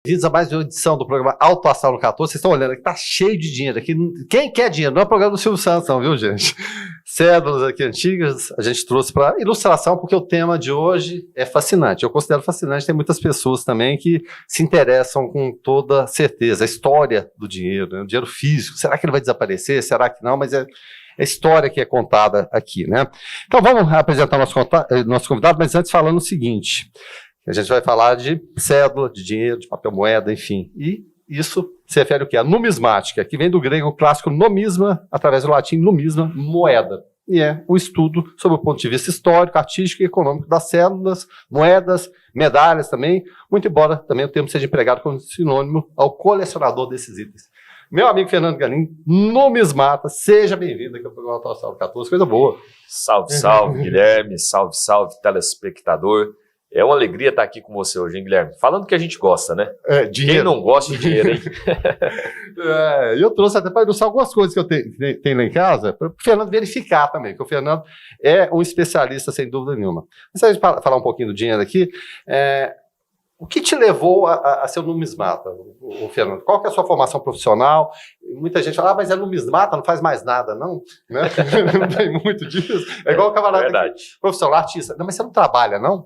Bem-vindos a mais uma edição do programa Alto Astral no 14. Vocês estão olhando aqui, tá cheio de dinheiro aqui. Quem quer dinheiro? Não é programa do Silvio Santos, não, viu, gente? Cédulas aqui antigas, a gente trouxe para ilustração, porque o tema de hoje é fascinante. Eu considero fascinante, tem muitas pessoas também que se interessam com toda certeza. A história do dinheiro, né? O dinheiro físico, será que ele vai desaparecer? Será que não? Mas é a história que é contada aqui, né? Então vamos apresentar nosso convidado, mas antes falando o seguinte: a gente vai falar de cédula, de dinheiro, de papel moeda, enfim. E isso se refere ao quê? A numismática, que vem do grego clássico nomisma, através do latim numisma, moeda. E é o estudo sob o ponto de vista histórico, artístico e econômico das cédulas, moedas, medalhas também, muito embora também o termo seja empregado como sinônimo ao colecionador desses itens. Meu amigo Fernando Galim, numismata, seja bem-vindo aqui ao programa Alto Astral 14, coisa boa. Salve, salve, Guilherme, salve, salve, telespectador. É uma alegria estar aqui com você hoje, hein, Guilherme? Falando que a gente gosta, né? Dinheiro. Quem não gosta de dinheiro, hein? Eu trouxe até para ilustrar algumas coisas que eu tenho lá em casa, para o Fernando verificar também, porque o Fernando é um especialista, sem dúvida nenhuma. Mas se a gente falar um pouquinho do dinheiro aqui, o que te levou a ser um numismata, o Fernando? Qual que é a sua formação profissional? Muita gente fala, mas é numismata, não faz mais nada, não? Né? Não tem muito disso. É igual o camarada aqui, profissional, artista. Não, mas você não trabalha, não?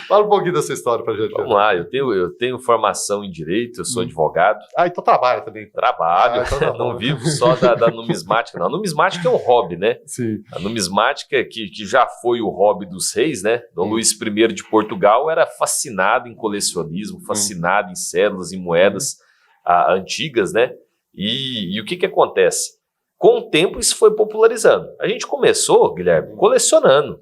Fala um pouquinho dessa história pra gente. Vamos lá, eu tenho formação em Direito, eu sou advogado. Então trabalha também. Trabalho, então não vivo só da numismática, não. A numismática é um hobby, né? Sim. A numismática, que já foi o hobby dos reis, né? Dom Luís I de Portugal era fascinado em colecionismo, fascinado em cédulas, em moedas antigas, né? E o que acontece? Com o tempo isso foi popularizando. A gente começou, Guilherme, colecionando.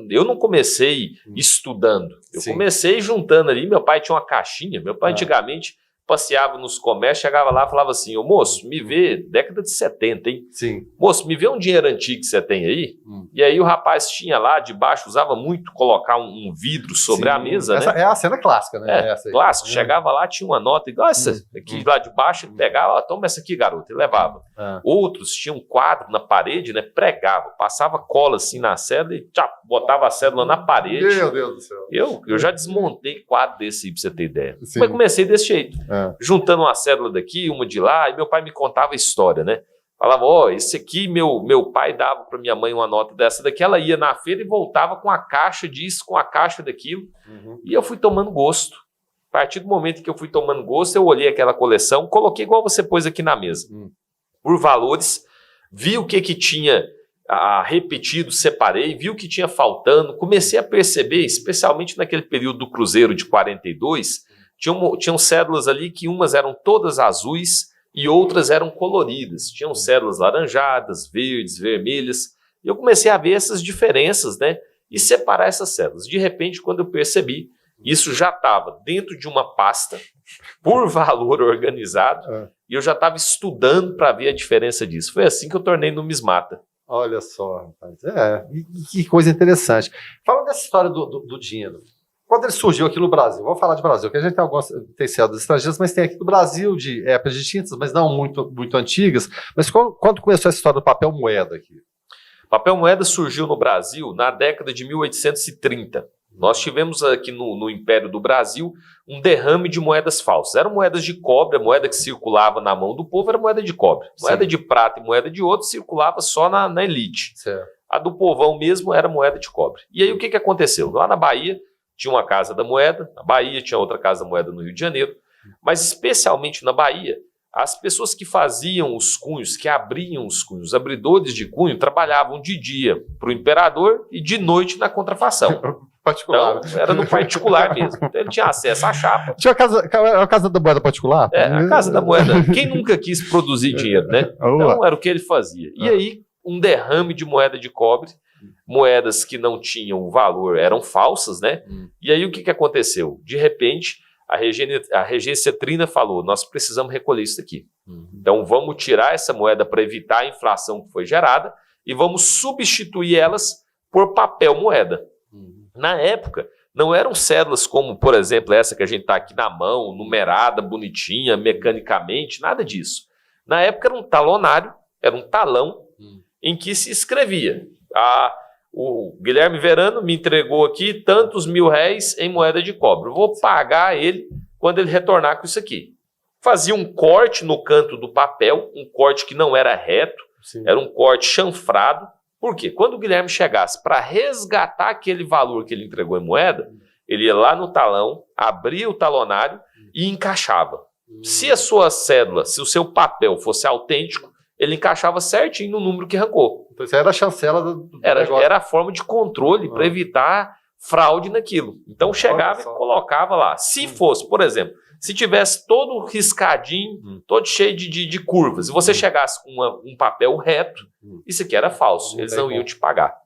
Eu não comecei estudando. Eu comecei juntando ali. Meu pai tinha uma caixinha. Meu pai antigamente passeava nos comércios, chegava lá e falava assim: ô moço, me vê, década de 70, hein? Sim. Moço, me vê um dinheiro antigo que você tem aí. E aí o rapaz tinha lá debaixo, usava muito colocar um vidro sobre a mesa, essa, né? É a cena clássica, né? Essa clássico. Chegava lá, tinha uma nota igual essa aqui lá de baixo, ele pegava, toma essa aqui, garoto, e levava. Outros tinham um quadro na parede, né? Pregava, passava cola assim na cédula e botava a cédula na parede. Meu Deus do céu. Eu já desmontei quadro desse aí, pra você ter ideia. Sim. Mas comecei desse jeito. Juntando uma cédula daqui, uma de lá, e meu pai me contava a história, né? Falava, esse aqui, meu pai dava para minha mãe uma nota dessa daqui, ela ia na feira e voltava com a caixa disso, com a caixa daquilo, e eu fui tomando gosto. A partir do momento que eu fui tomando gosto, eu olhei aquela coleção, coloquei igual você pôs aqui na mesa, por valores, vi o que tinha repetido, separei, vi o que tinha faltando, comecei a perceber, especialmente naquele período do Cruzeiro de 42, tinham cédulas ali que umas eram todas azuis e outras eram coloridas. Tinham cédulas laranjadas, verdes, vermelhas. E eu comecei a ver essas diferenças, né? E separar essas cédulas. De repente, quando eu percebi, isso já estava dentro de uma pasta, por valor organizado, e eu já estava estudando para ver a diferença disso. Foi assim que eu tornei numismata. Olha só, rapaz. Que coisa interessante. Falando dessa história do dinheiro, quando ele surgiu aqui no Brasil, vamos falar de Brasil, que a gente tem cédulas estrangeiras, mas tem aqui do Brasil, de épocas distintas, mas não muito antigas. Mas quando começou essa história do papel moeda aqui? Papel moeda surgiu no Brasil na década de 1830. Nós tivemos aqui no Império do Brasil um derrame de moedas falsas. Eram moedas de cobre, a moeda que circulava na mão do povo era moeda de cobre. Moeda de prata e moeda de ouro circulava só na elite. Certo. A do povão mesmo era moeda de cobre. E aí o que aconteceu? Lá na Bahia, tinha uma Casa da Moeda, na Bahia tinha outra Casa da Moeda no Rio de Janeiro, mas especialmente na Bahia, as pessoas que faziam os cunhos, que abriam os cunhos, os abridores de cunho, trabalhavam de dia para o imperador e de noite na contrafação. Particular. Então, era no particular mesmo. Então, ele tinha acesso à chapa. Tinha a casa da moeda particular? A Casa da Moeda. Quem nunca quis produzir dinheiro, né? Então era o que ele fazia. E aí, um derrame de moeda de cobre, moedas que não tinham valor, eram falsas, né? E aí o que aconteceu? De repente, a regência trina falou, nós precisamos recolher isso aqui. Então vamos tirar essa moeda para evitar a inflação que foi gerada e vamos substituir elas por papel moeda. Na época, não eram cédulas como, por exemplo, essa que a gente está aqui na mão, numerada, bonitinha, mecanicamente, nada disso. Na época era um talonário, era um talão em que se escrevia. O Guilherme Verano me entregou aqui tantos mil réis em moeda de cobre. Eu vou pagar ele quando ele retornar com isso aqui. Fazia um corte no canto do papel, um corte que não era reto, era um corte chanfrado. Por quê? Quando o Guilherme chegasse para resgatar aquele valor que ele entregou em moeda, ele ia lá no talão, abria o talonário e encaixava. Se a sua cédula, se o seu papel fosse autêntico, ele encaixava certinho no número que arrancou. Então isso era a chancela do negócio. Era a forma de controle para evitar fraude naquilo. Então chegava e colocava lá. Se fosse, por exemplo, se tivesse todo riscadinho, todo cheio de curvas, e você chegasse com um papel reto, isso aqui era falso, eles não iam te pagar.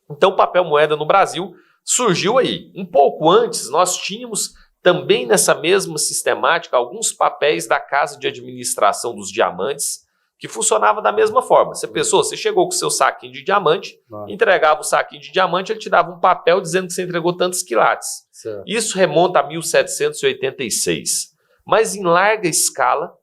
Então o papel moeda no Brasil surgiu aí. Um pouco antes, nós tínhamos também nessa mesma sistemática alguns papéis da Casa de Administração dos Diamantes, que funcionava da mesma forma. Você pensou, você chegou com o seu saquinho de diamante, entregava o saquinho de diamante, ele te dava um papel dizendo que você entregou tantos quilates. Certo. Isso remonta a 1786. Mas em larga escala,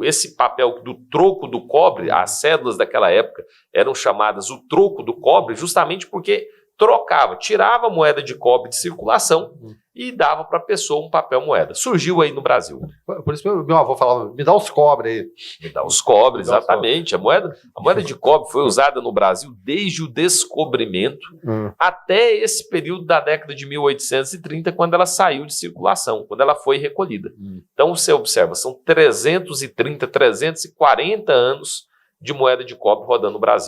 esse papel do troco do cobre, as cédulas daquela época eram chamadas o troco do cobre, justamente porque trocava, tirava a moeda de cobre de circulação e dava para a pessoa um papel moeda. Surgiu aí no Brasil. Por isso meu avô falava, me dá os cobre aí. Me dá os cobre, exatamente. A moeda de cobre foi usada no Brasil desde o descobrimento até esse período da década de 1830, quando ela saiu de circulação, quando ela foi recolhida. Então você observa, são 330, 340 anos de moeda de cobre rodando no Brasil.